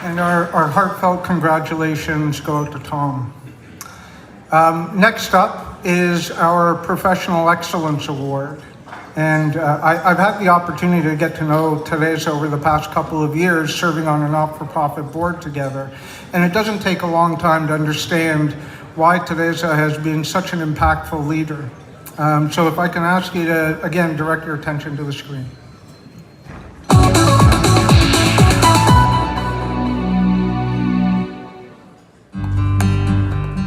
And our heartfelt congratulations go out to Tom. Next up is our Professional Excellence Award. And I've had the opportunity to get to know Teresa over the past couple of years serving on a not-for-profit board together. And it doesn't take a long time to understand why Teresa has been such an impactful leader. So if I can ask you to, again, direct your attention to the screen.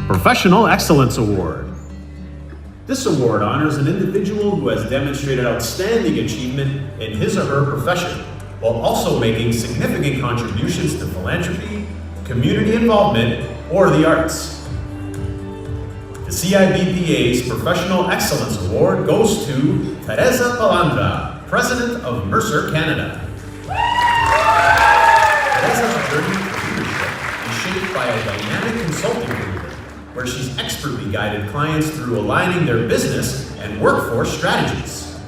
Professional Excellence Award. This award honors an individual who has demonstrated outstanding achievement in his or her profession, while also making significant contributions to philanthropy, community involvement, or the arts. The CIBPA's Professional Excellence Award goes to Teresa Palandra, President of Mercer Canada. Teresa's journey to leadership is shaped by a dynamic consulting career, where she's expertly guided clients through aligning their business and workforce strategies.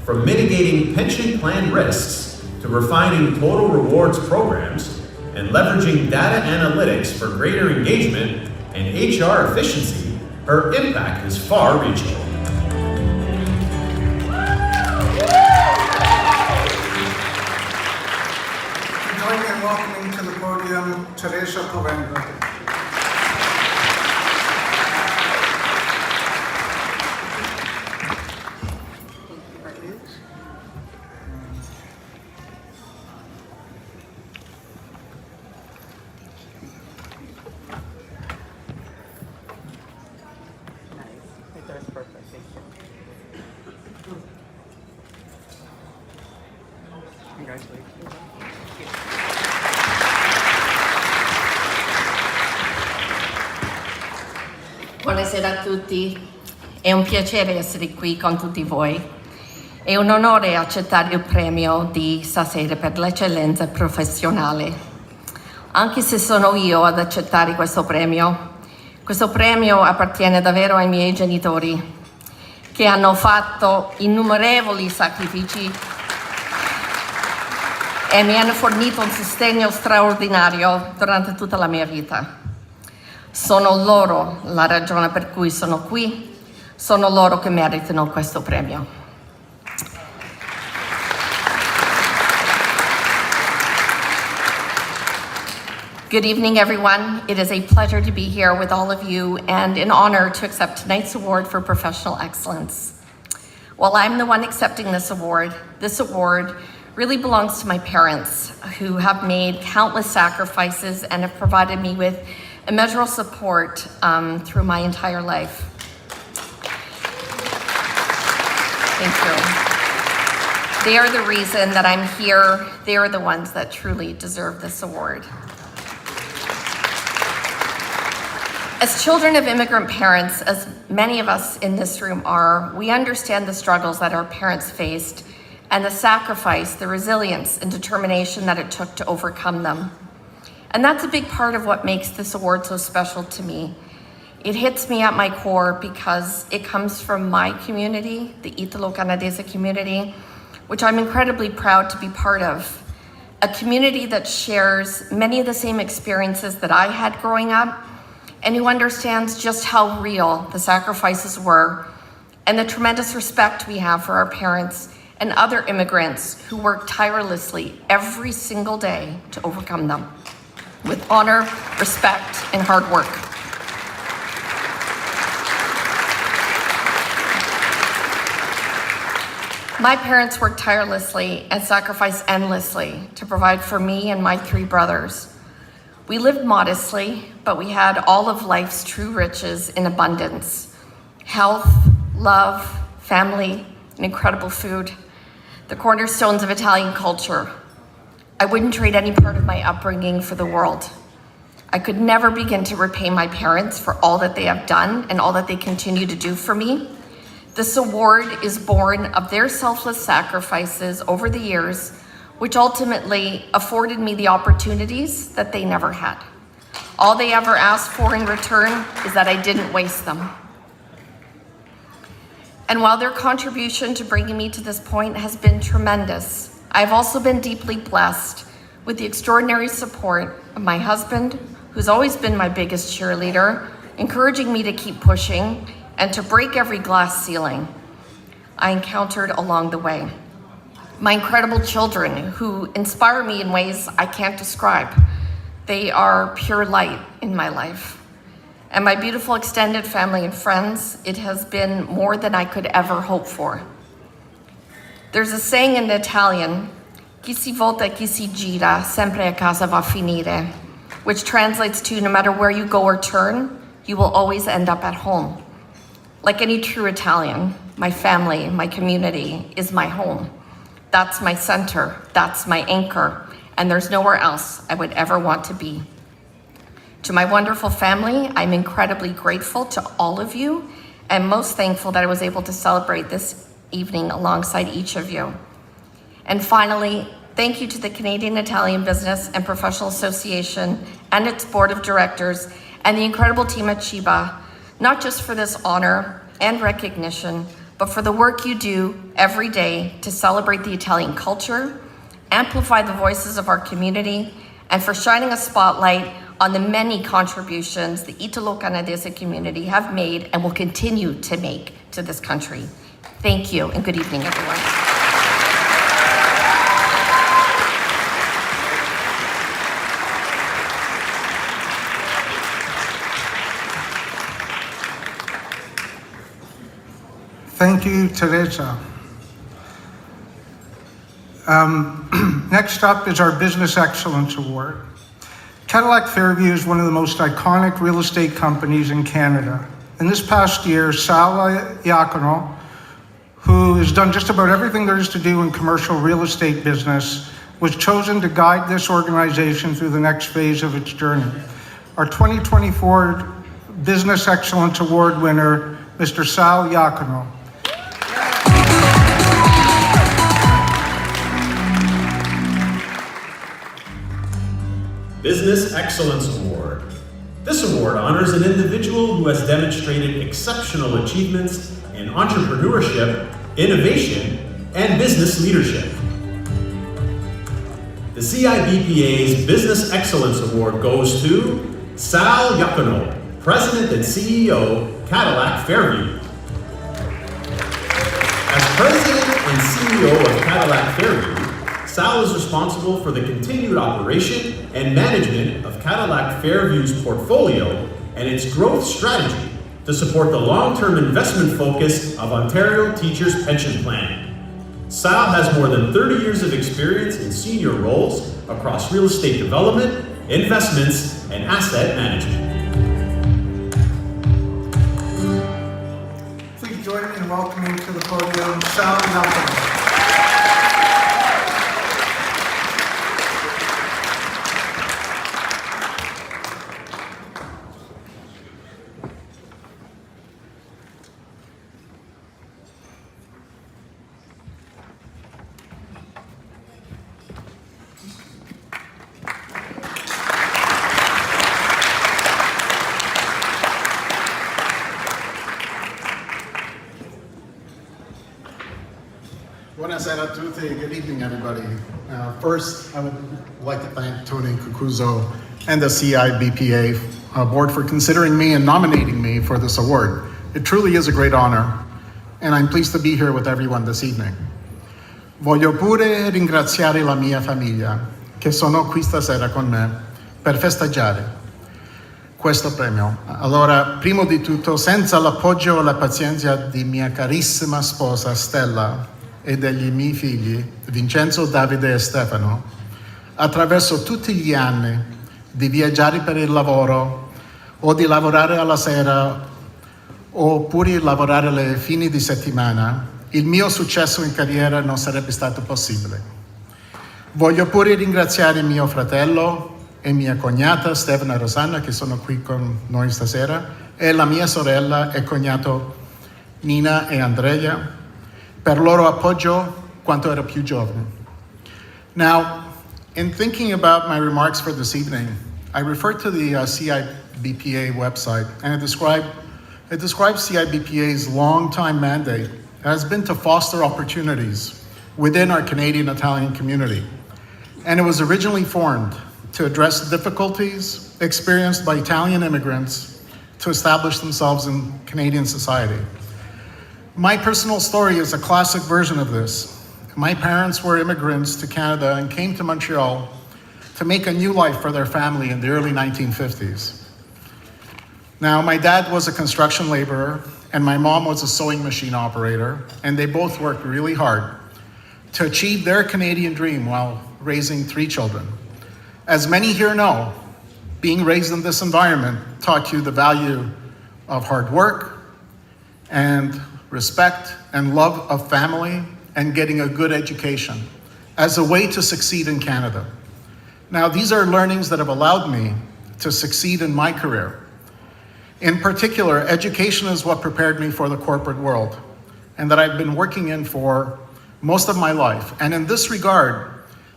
From mitigating pension plan risks to refining total rewards programs and leveraging data analytics for greater engagement and HR efficiency, her impact is far-reaching. Join me in welcoming to the podium Teresa Palandra. Buonasera a tutti, è un piacere essere qui con tutti voi. È un onore accettare il premio di stasera per l'eccellenza professionale. Anche se sono io ad accettare questo premio appartiene davvero ai miei genitori, che hanno fatto innumerevoli sacrifici e mi hanno fornito un sostegno straordinario durante tutta la mia vita. Sono loro la ragione per cui sono qui, sono loro che meritano questo premio. Good evening, everyone. It is a pleasure to be here with all of you and an honor to accept tonight's award for professional excellence. While I'm the one accepting this award really belongs to my parents, who have made countless sacrifices and have provided me with immeasurable support through my entire life. Thank you. They are the reason that I'm here. They are the ones that truly deserve this award. As children of immigrant parents, as many of us in this room are, we understand the struggles that our parents faced and the sacrifice, the resilience, and determination that it took to overcome them. And that's a big part of what makes this award so special to me. It hits me at my core because it comes from my community, the Italo-Canadese community, which I'm incredibly proud to be part of. A community that shares many of the same experiences that I had growing up, and who understands just how real the sacrifices were and the tremendous respect we have for our parents and other immigrants who work tirelessly every single day to overcome them with honor, respect, and hard work. My parents worked tirelessly and sacrificed endlessly to provide for me and my 3 brothers. We lived modestly, but we had all of life's true riches in abundance: health, love, family, and incredible food, the cornerstones of Italian culture. I wouldn't trade any part of my upbringing for the world. I could never begin to repay my parents for all that they have done and all that they continue to do for me. This award is born of their selfless sacrifices over the years, which ultimately afforded me the opportunities that they never had. All they ever asked for in return is that I didn't waste them. And while their contribution to bringing me to this point has been tremendous, I've also been deeply blessed with the extraordinary support of my husband, who's always been my biggest cheerleader, encouraging me to keep pushing and to break every glass ceiling I encountered along the way. My incredible children, who inspire me in ways I can't describe. They are pure light in my life. And my beautiful extended family and friends, it has been more than I could ever hope for. There's a saying in Italian, chi si volta, chi si gira, sempre a casa va a finire, which translates to, no matter where you go or turn, you will always end up at home. Like any true Italian, my family, my community is my home. That's my center, that's my anchor, and there's nowhere else I would ever want to be. To my wonderful family, I'm incredibly grateful to all of you, and most thankful that I was able to celebrate this evening alongside each of you. And finally, thank you to the Canadian Italian Business and Professional Association and its board of directors and the incredible team at CIBPA, not just for this honor and recognition, but for the work you do every day to celebrate the Italian culture, amplify the voices of our community, and for shining a spotlight on the many contributions the Italo-Canadese community have made and will continue to make to this country. Thank you, and good evening, everyone. Thank you, Teresa. Next up is our Business Excellence Award. Cadillac Fairview is one of the most iconic real estate companies in Canada. And this past year, Sal Iacono, who has done just about everything there is to do in commercial real estate business, was chosen to guide this organization through the next phase of its journey. Our 2024 Business Excellence Award winner, Mr. Sal Iacono. Business Excellence Award. This award honors an individual who has demonstrated exceptional achievements in entrepreneurship, innovation, and business leadership. The CIBPA's Business Excellence Award goes to Sal Iacono, President and CEO, Cadillac Fairview. As President and CEO of Cadillac Fairview, Sal is responsible for the continued operation and management of Cadillac Fairview's portfolio and its growth strategy to support the long-term investment focus of Ontario Teachers' Pension Plan. Sal has more than 30 years of experience in senior roles across real estate development, investments, and asset management. Please join me in welcoming to the podium Sal Iacono. Buonasera a tutti. Good evening, everybody. First, I would like to thank Tony Cucuzzo and the CIBPA board for considering me and nominating me for this award. It truly is a great honor, and I'm pleased to be here with everyone this evening. Voglio pure ringraziare la mia famiglia, che sono qui stasera con me, per festeggiare questo premio. Allora, prima di tutto, senza l'appoggio e la pazienza di mia carissima sposa Stella e degli miei figli, Vincenzo, Davide e Stefano, attraverso tutti gli anni di viaggiare per il lavoro o di lavorare alla sera oppure lavorare le fini di settimana, il mio successo in carriera non sarebbe stato possibile. Voglio pure ringraziare mio fratello e mia cognata Stefano e Rosanna, che sono qui con noi stasera, e la mia sorella e cognato Nina e Andrea, per loro appoggio quanto ero più giovane. Now, in thinking about my remarks for this evening, I referred to the CIBPA website, and it describes CIBPA's long-time mandate has been to foster opportunities within our Canadian Italian community and it was originally formed to address difficulties experienced by Italian immigrants to establish themselves in Canadian society. My personal story is a classic version of this. My parents were immigrants to Canada and came to Montreal to make a new life for their family in the early 1950s. Now, my dad was a construction laborer and my mom was a sewing machine operator, and they both worked really hard to achieve their Canadian dream while raising 3 children. As many here know, being raised in this environment taught you the value of hard work and respect and love of family and getting a good education as a way to succeed in Canada. Now, these are learnings that have allowed me to succeed in my career. In particular, education is what prepared me for the corporate world and that I've been working in for most of my life. And in this regard,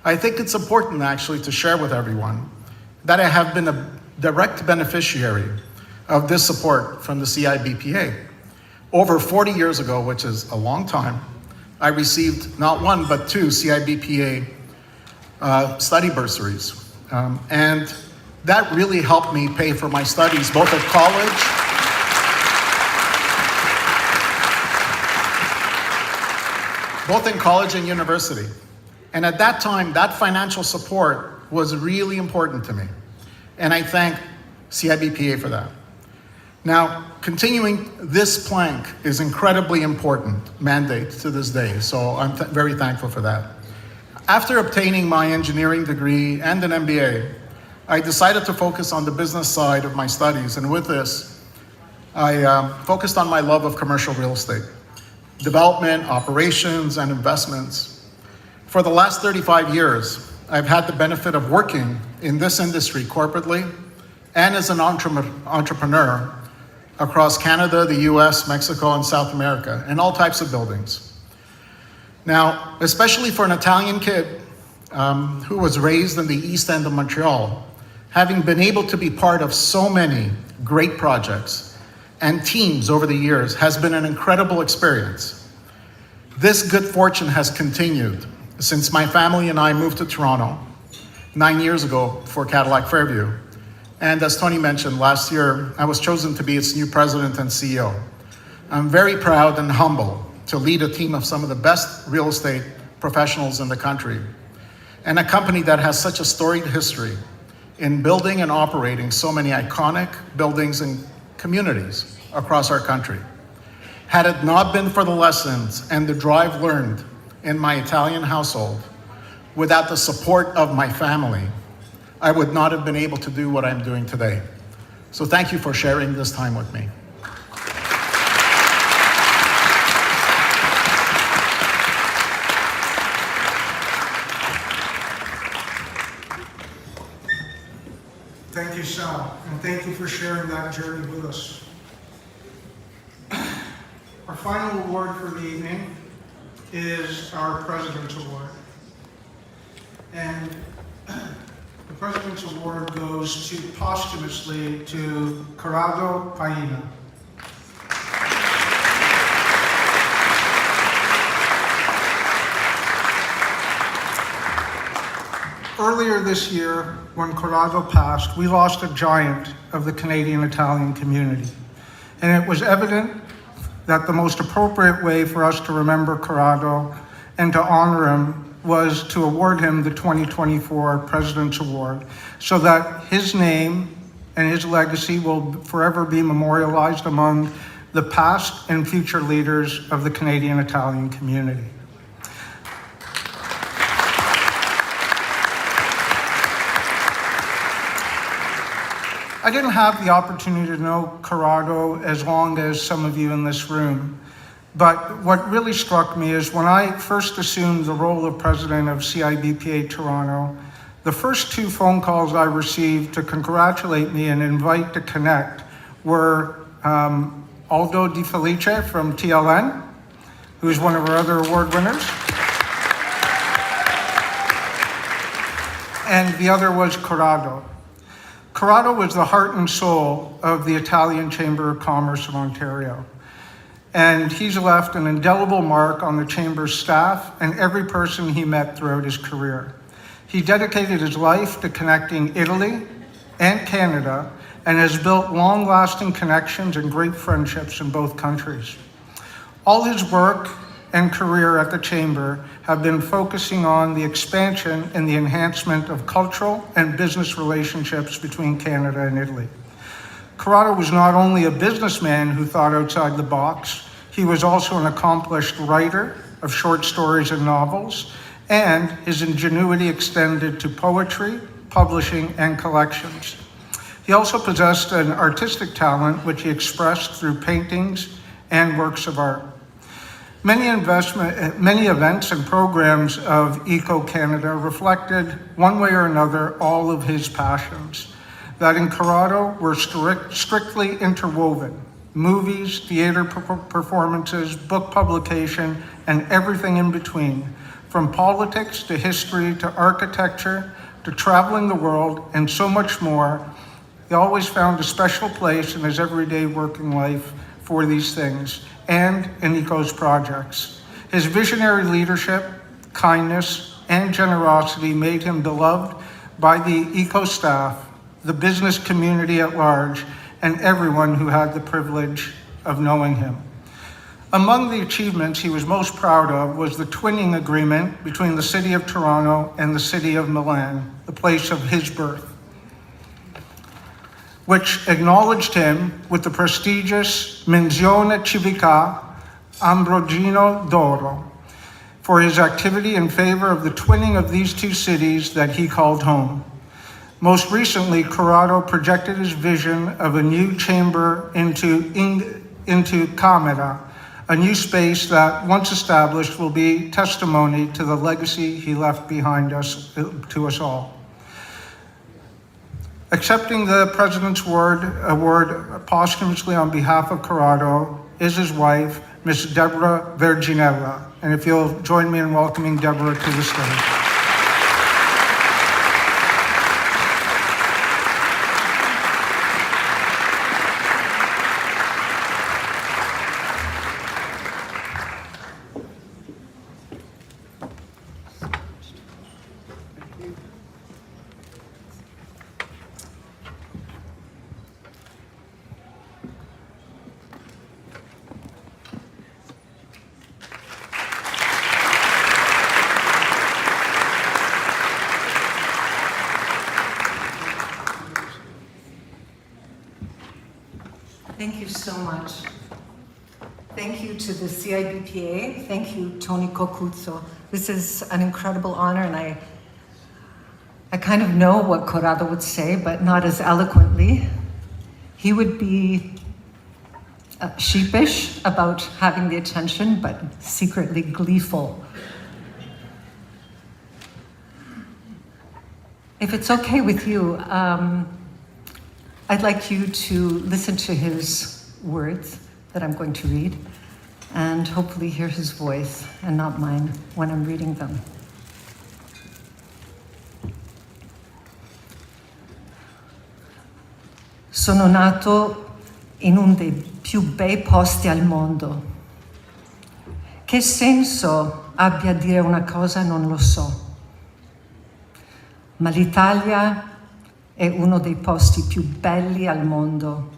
I think it's important actually to share with everyone that I have been a direct beneficiary of this support from the CIBPA. Over 40 years ago, which is a long time, I received not 1, but 2 CIBPA study bursaries. And that really helped me pay for my studies, both at college and university. And at that time, that financial support was really important to me. And I thank CIBPA for that. Now, continuing this plank is incredibly important mandate to this day, so I'm very thankful for that. After obtaining my engineering degree and an MBA, I decided to focus on the business side of my studies, and with this, I focused on my love of commercial real estate, development, operations, and investments. For the last 35 years, I've had the benefit of working in this industry corporately and as an entrepreneur across Canada, the US, Mexico, and South America, in all types of buildings. Now, especially for an Italian kid who was raised in the East End of Montreal, having been able to be part of so many great projects and teams over the years has been an incredible experience. This good fortune has continued since my family and I moved to Toronto 9 years ago for Cadillac Fairview. And as Tony mentioned, last year, I was chosen to be its new president and CEO. I'm very proud and humble to lead a team of some of the best real estate professionals in the country, and a company that has such a storied history in building and operating so many iconic buildings and communities across our country. Had it not been for the lessons and the drive learned in my Italian household, without the support of my family, I would not have been able to do what I'm doing today. So thank you for sharing this time with me. Thank you, Sal, and thank you for sharing that journey with us. Our final award for the evening is our President's Award. And the President's Award goes to posthumously to Corrado Paina. Earlier this year, when Corrado passed, we lost a giant of the Canadian-Italian community. And it was evident that the most appropriate way for us to remember Corrado and to honor him was to award him the 2024 President's Award so that his name and his legacy will forever be memorialized among the past and future leaders of the Canadian-Italian community. I didn't have the opportunity to know Corrado as long as some of you in this room, but what really struck me is when I first assumed the role of president of CIBPA Toronto, the first 2 phone calls I received to congratulate me and invite to connect were Aldo Di Felice from TLN, who's one of our other award winners, and the other was Corrado. Corrado was the heart and soul of the Italian Chamber of Commerce of Ontario. And he's left an indelible mark on the Chamber's staff and every person he met throughout his career. He dedicated his life to connecting Italy and Canada and has built long-lasting connections and great friendships in both countries. All his work and career at the Chamber have been focusing on the expansion and the enhancement of cultural and business relationships between Canada and Italy. Corrado was not only a businessman who thought outside the box, he was also an accomplished writer of short stories and novels, and his ingenuity extended to poetry, publishing, and collections. He also possessed an artistic talent which he expressed through paintings and works of art. Many events and programs of Eco-Canada reflected, one way or another, all of his passions that in Corrado were strictly interwoven. Movies, theater performances, book publication, and everything in between, from politics to history to architecture to traveling the world and so much more. He always found a special place in his everyday working life for these things and in ECO's projects. His visionary leadership, kindness, and generosity made him beloved by the ECO staff, the business community at large, and everyone who had the privilege of knowing him. Among the achievements he was most proud of was the twinning agreement between the City of Toronto and the City of Milan, the place of his birth, which acknowledged him with the prestigious Menzione Civica Ambrogino d'Oro for his activity in favor of the twinning of these two cities that he called home. Most recently, Corrado projected his vision of a new chamber into Camera, a new space that, once established, will be testimony to the legacy he left behind us, to us all. Accepting the President's Award posthumously on behalf of Corrado is his wife, Ms. Deborah Verginella. And if you'll join me in welcoming Deborah to the stage. Thank you so much. Thank you to the CIBPA. Thank you, Tony Cocuzzo. This is an incredible honor, and I kind of know what Corrado would say, but not as eloquently. He would be sheepish about having the attention, but secretly gleeful. If it's okay with you, I'd like you to listen to his words that I'm going to read and hopefully hear his voice and not mine when I'm reading them. Sono nato in uno dei più bei posti al mondo. Che senso abbia a dire una cosa non lo so. Ma l'Italia è uno dei posti più belli al mondo.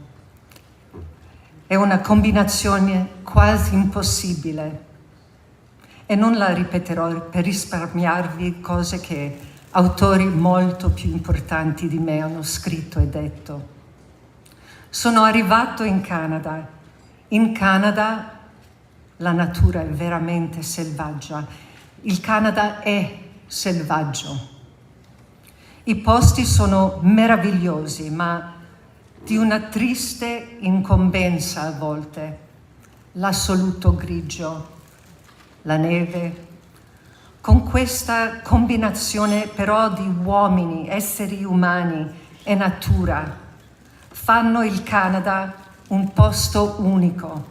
È una combinazione quasi impossibile e non la ripeterò per risparmiarvi cose che autori molto più importanti di me hanno scritto e detto. Sono arrivato in Canada. In Canada la natura è veramente selvaggia. Il Canada è selvaggio. I posti sono meravigliosi, ma di una triste incombenza a volte. L'assoluto grigio, la neve, con questa combinazione però di uomini, esseri umani e natura, fanno il Canada un posto unico.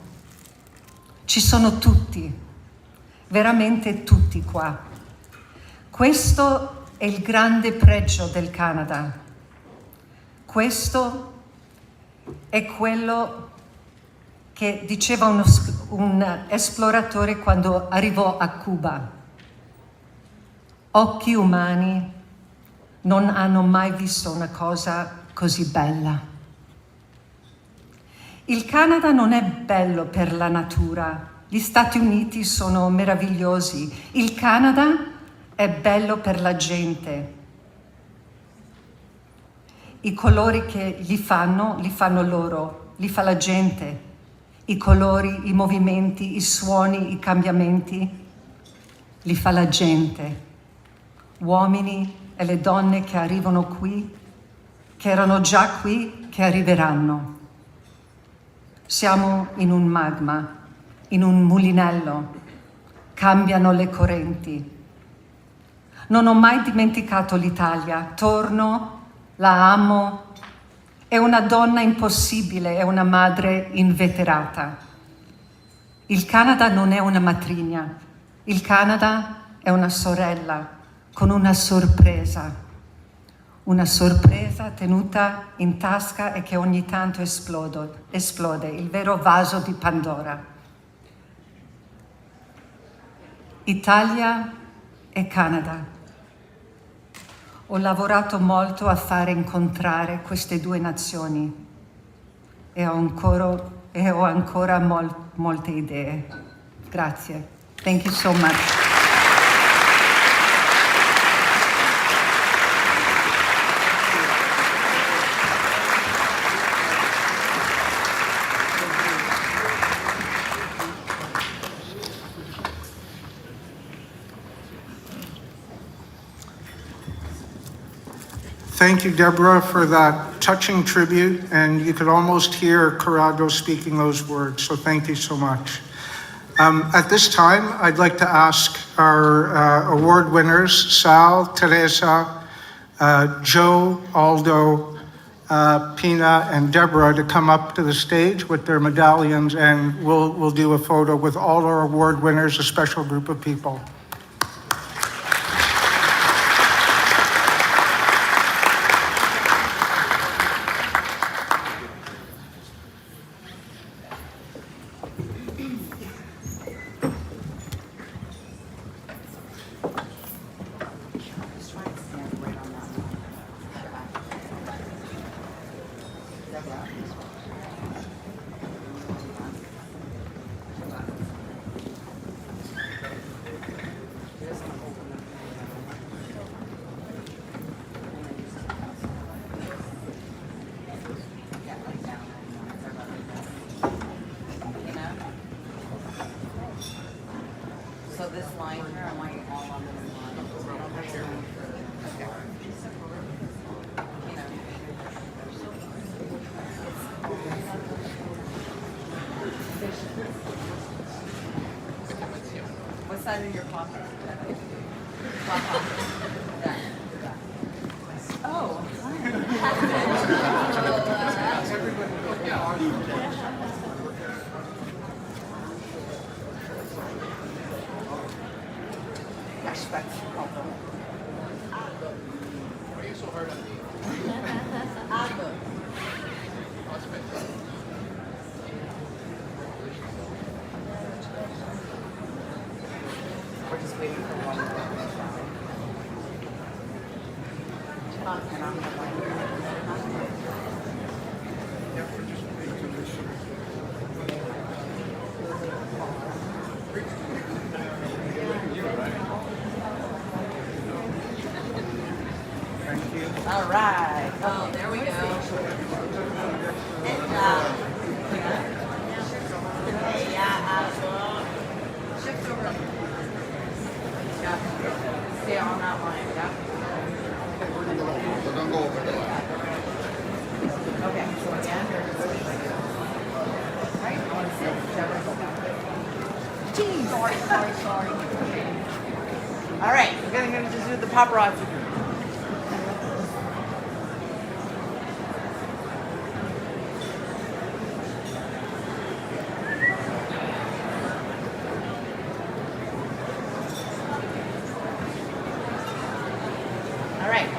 Ci sono tutti, veramente tutti qua. Questo è il grande pregio del Canada. Questo è quello che diceva un esploratore quando arrivò a Cuba. Occhi umani non hanno mai visto una cosa così bella. Il Canada non è bello per la natura, gli Stati Uniti sono meravigliosi, il Canada è bello per la gente. I colori che li fanno loro, li fa la gente. I colori, i movimenti, i suoni, i cambiamenti, li fa la gente. Uomini e le donne che arrivano qui, che erano già qui, che arriveranno. Siamo in un magma, in un mulinello, cambiano le correnti. Non ho mai dimenticato l'Italia, torno, la amo, è una donna impossibile, è una madre inveterata. Il Canada non è una matrigna, il Canada è una sorella con una sorpresa tenuta in tasca e che ogni tanto esplode, il vero vaso di Pandora. Italia e Canada. Ho lavorato molto a fare incontrare queste due nazioni e ho ancora molte idee. Grazie. Thank you so much. Thank you, Deborah, for that touching tribute, and you could almost hear Corrado speaking those words, so thank you so much. At this time, I'd like to ask our award winners, Sal, Teresa, Joe, Aldo, Pina, and Deborah to come up to the stage with their medallions, and we'll do a photo with all our award winners, a special group of people. So this line here, I want you all on this line. What side of your pocket? Oh. Why are you so hard on me? We're just waiting for one more. And I'm gonna find Thank you. all right. Oh, there we go. Shift over. Yeah. Stay on that line. Yeah. We're gonna go over there. Okay. So again, right. I want to sit. Geez. Sorry. All right. We're gonna just do the paparazzi. All right.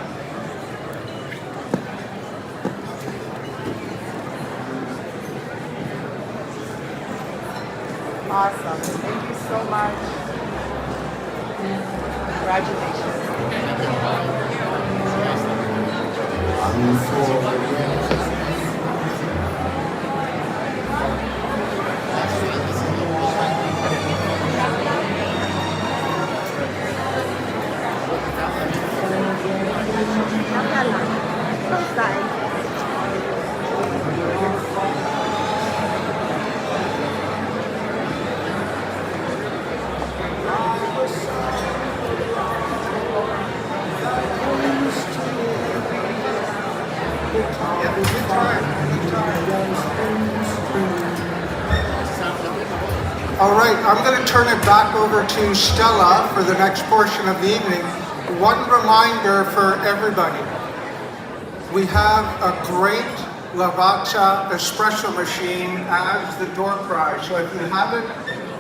Awesome. Thank you so much. Congratulations. All right, I'm going to turn it back over to Stella for the next portion of the evening. One reminder for everybody. We have a great Lavazza espresso machine as the door prize. So if you haven't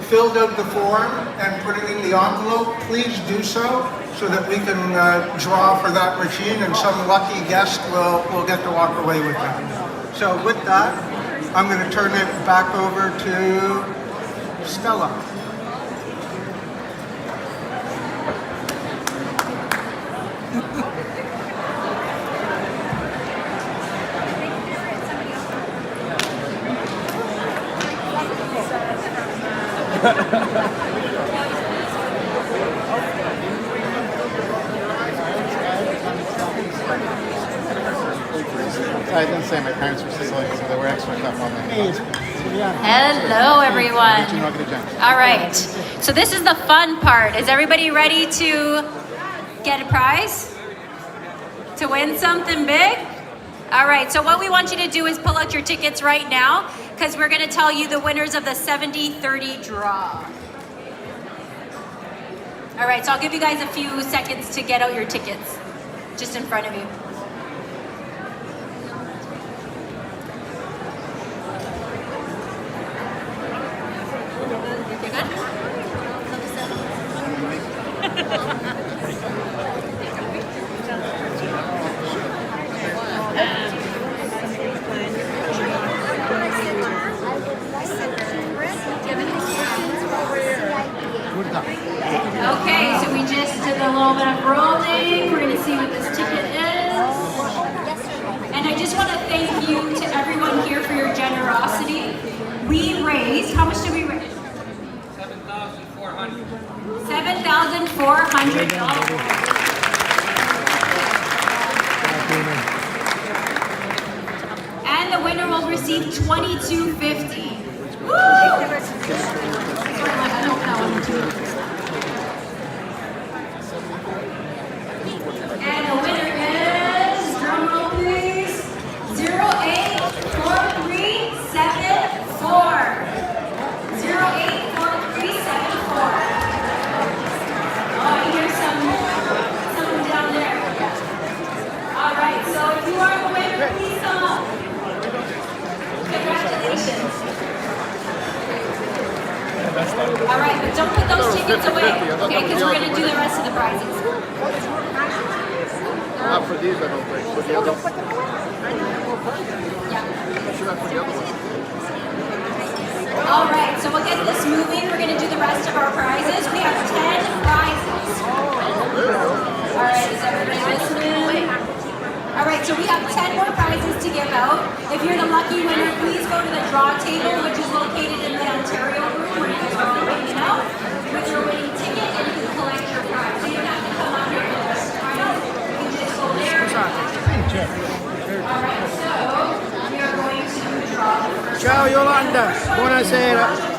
filled out the form and put it in the envelope, please do so that we can draw for that machine and some lucky guest will get to walk away with that. So with that, I'm going to turn it back over to Stella. I didn't say my parents were Sicilian, so they were extra tough on me. Hello, everyone. You're not gonna jump. All right. So this is the fun part. Is everybody ready to get a prize? To win something big? All right. So what we want you to do is pull out your tickets right now, because we're going to tell you the winners of the 70-30 draw. All right. So I'll give you guys a few seconds to get out your tickets just in front of you. Okay, so we just did a little bit of rolling. We're going to see what this ticket is. And I just want to thank you to everyone here for your generosity. We raised, how much did we raise? $7,400. $7,400. And the winner will receive $2,250. Woo! And the winner is, drum roll please, 084374. 084374. Oh, I hear someone down there. All right, so if you are the winner, please come up. Congratulations. All right, but don't put those tickets away, okay? Because we're going to do the rest of the prizes. Not for these, I don't think. For the other one. Yeah. Should I put the other one? All right, so we'll get this moving. We're going to do the rest of our prizes. We have 10 prizes. All right, is everybody listening? All right, so we have 10 more prizes to give out. If you're the lucky winner, please go to the draw table, which is located in the Ontario room, where you guys are all hanging out with your winning ticket, and you can collect your prize. So you don't have to come up here and just try it. You can just go there. All right, so we are going to draw the first. Ciao Yolanda, buonasera.